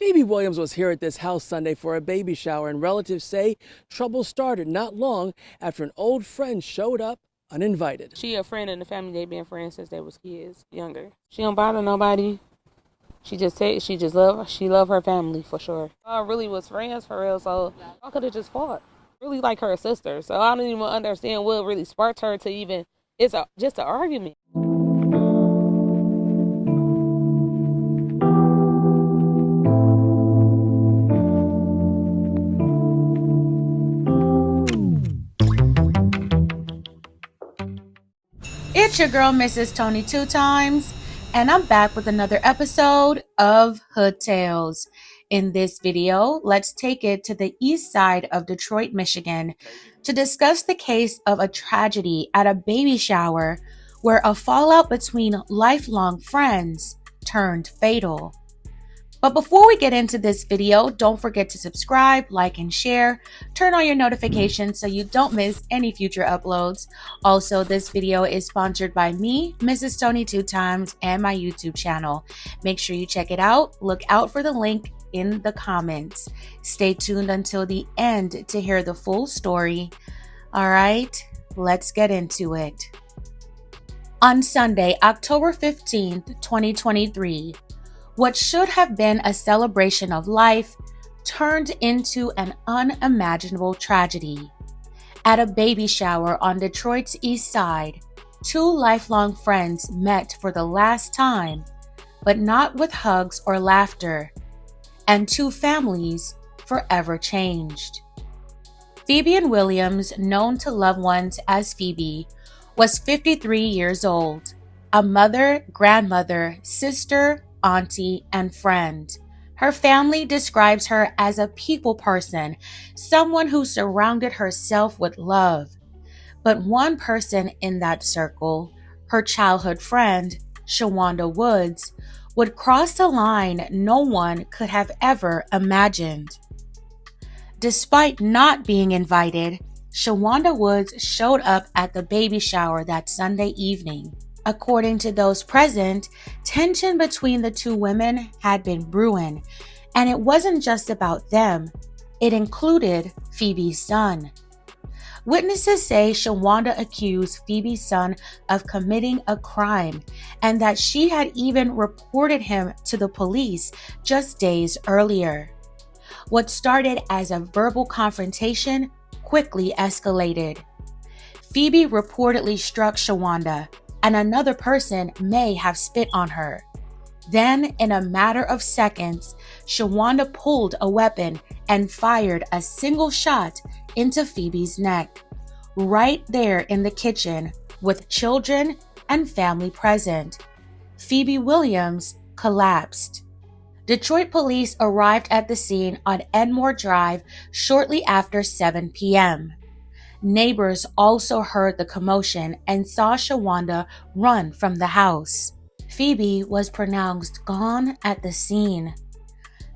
Phoebe Williams was here at this house Sunday for a baby shower, and relatives say trouble started not long after an old friend showed up uninvited. She a friend in the family. They been friends since they was kids, younger. She don't bother nobody. She love her family for sure. I really was friends for real, so I could have just fought. Really like her sister, so I don't even understand what really sparked her to even. Just an argument. It's your girl, Mrs. Tony Two Times, and I'm back with another episode of Hood Tales. In this video, let's take it to the east side of Detroit, Michigan, to discuss the case of a tragedy at a baby shower where a fallout between lifelong friends turned fatal. But before we get into this video, don't forget to subscribe, like, and share. Turn on your notifications so you don't miss any future uploads. Also, this video is sponsored by me, Mrs. Tony Two Times, and my YouTube channel. Make sure you check it out. Look out for the link in the comments. Stay tuned until the end to hear the full story. All right, let's get into it. On Sunday, October 15th, 2023, what should have been a celebration of life turned into an unimaginable tragedy. At a baby shower on Detroit's east side, two lifelong friends met for the last time, but not with hugs or laughter, and two families forever changed. Phebian Williams, known to loved ones as Phebe, was 53 years old, a mother, grandmother, sister, auntie, and friend. Her family describes her as a people person, someone who surrounded herself with love. But one person in that circle, her childhood friend, Shawanda Woods, would cross a line no one could have ever imagined. Despite not being invited, Shawanda Woods showed up at the baby shower that Sunday evening. According to those present, tension between the two women had been brewing, and it wasn't just about them. It included Phebe's son. Witnesses say Shawanda accused Phebe's son of committing a crime and that she had even reported him to the police just days earlier. What started as a verbal confrontation quickly escalated. Phebe reportedly struck Shawanda, and another person may have spit on her. Then, in a matter of seconds, Shawanda pulled a weapon and fired a single shot into Phebe's neck, right there in the kitchen with children and family present. Phoebe Williams collapsed. Detroit police arrived at the scene on Edmore Drive shortly after 7 p.m. Neighbors also heard the commotion and saw Shawanda run from the house. Phebe was pronounced gone at the scene.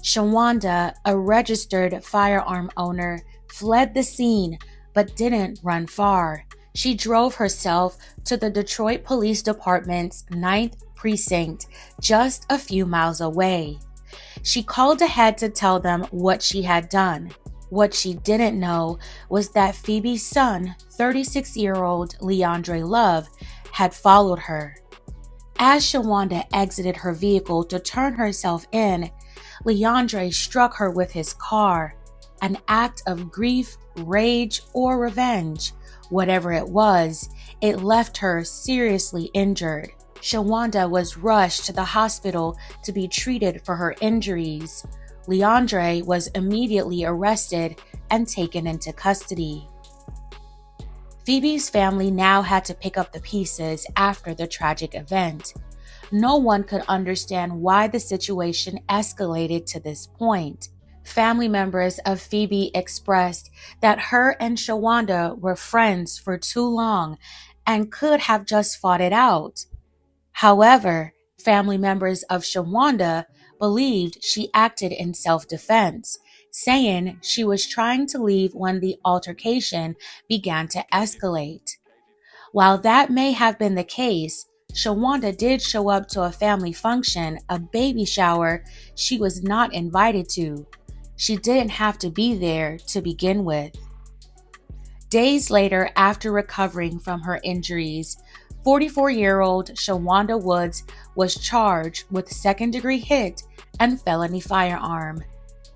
Shawanda, a registered firearm owner, fled the scene but didn't run far. She drove herself to the Detroit Police Department's 9th precinct, just a few miles away. She called ahead to tell them what she had done. What she didn't know was that Phebe's son, 36-year-old Leandre Love, had followed her. As Shawanda exited her vehicle to turn herself in, Leandre struck her with his car, an act of grief, rage, or revenge. Whatever it was, it left her seriously injured. Shawanda was rushed to the hospital to be treated for her injuries. Leandre was immediately arrested and taken into custody. Phebe's family now had to pick up the pieces after the tragic event. No one could understand why the situation escalated to this point. Family members of Phebe expressed that her and Shawanda were friends for too long and could have just fought it out. However, family members of Shawanda believed she acted in self-defense, saying she was trying to leave when the altercation began to escalate. While that may have been the case, Shawanda did show up to a family function, a baby shower she was not invited to. She didn't have to be there to begin with. Days later, after recovering from her injuries, 44-year-old Shawanda Woods was charged with second-degree hit and felony firearm.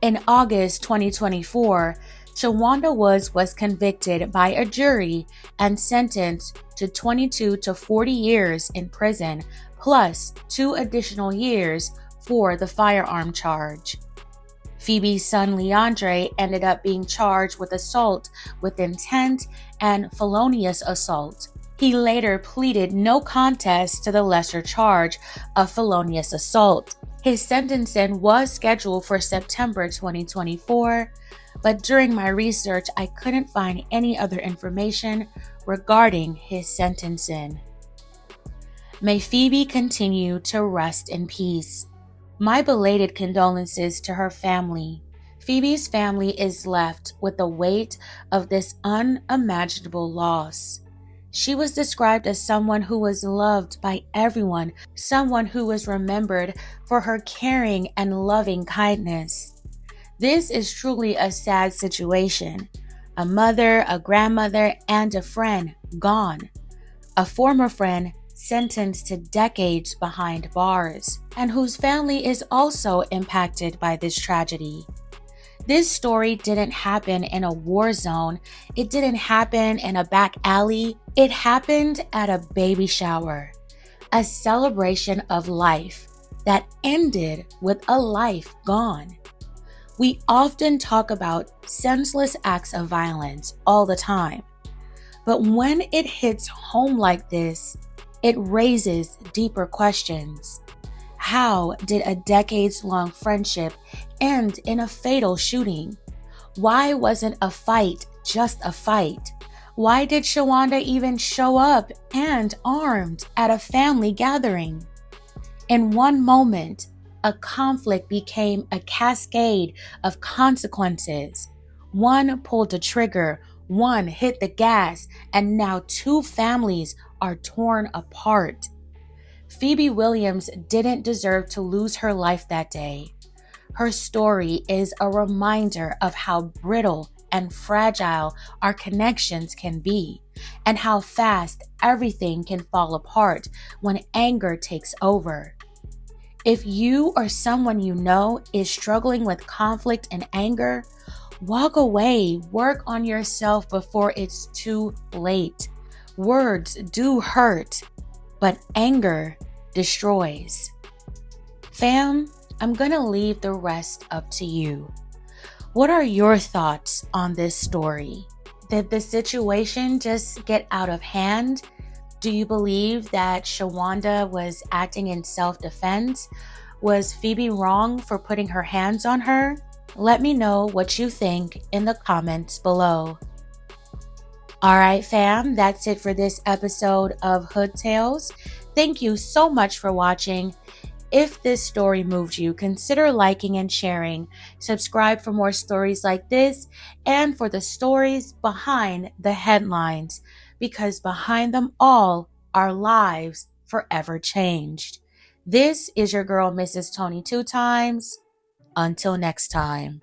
In August 2024, Shawanda Woods was convicted by a jury and sentenced to 22 to 40 years in prison, plus 2 additional years for the firearm charge. Phebe's son Leandre ended up being charged with assault with intent and felonious assault. He later pleaded no contest to the lesser charge of felonious assault. His sentencing was scheduled for September 2024, but during my research, I couldn't find any other information regarding his sentencing. May Phebe continue to rest in peace. My belated condolences to her family. Phebe's family is left with the weight of this unimaginable loss. She was described as someone who was loved by everyone, someone who was remembered for her caring and loving kindness. This is truly a sad situation. A mother, a grandmother, and a friend gone. A former friend sentenced to decades behind bars, and whose family is also impacted by this tragedy. This story didn't happen in a war zone. It didn't happen in a back alley. It happened at a baby shower, a celebration of life that ended with a life gone. We often talk about senseless acts of violence all the time, but when it hits home like this, it raises deeper questions. How did a decades-long friendship end in a fatal shooting? Why wasn't a fight just a fight? Why did Shawanda even show up and armed at a family gathering? In one moment, a conflict became a cascade of consequences. One pulled the trigger, one hit the gas, and now 2 families are torn apart. Phebe Williams didn't deserve to lose her life that day. Her story is a reminder of how brittle and fragile our connections can be, and how fast everything can fall apart when anger takes over. If you or someone you know is struggling with conflict and anger, walk away, work on yourself before it's too late. Words do hurt, but anger destroys. Fam, I'm gonna leave the rest up to you. What are your thoughts on this story? Did the situation just get out of hand? Do you believe that Shawanda was acting in self-defense? Was Phebe wrong for putting her hands on her? Let me know what you think in the comments below. Alright fam, that's it for this episode of Hood Tales. Thank you so much for watching. If this story moved you, consider liking and sharing. Subscribe for more stories like this and for the stories behind the headlines, because behind them all are lives forever changed. This is your girl, Mrs. Tony 2 times. Until next time.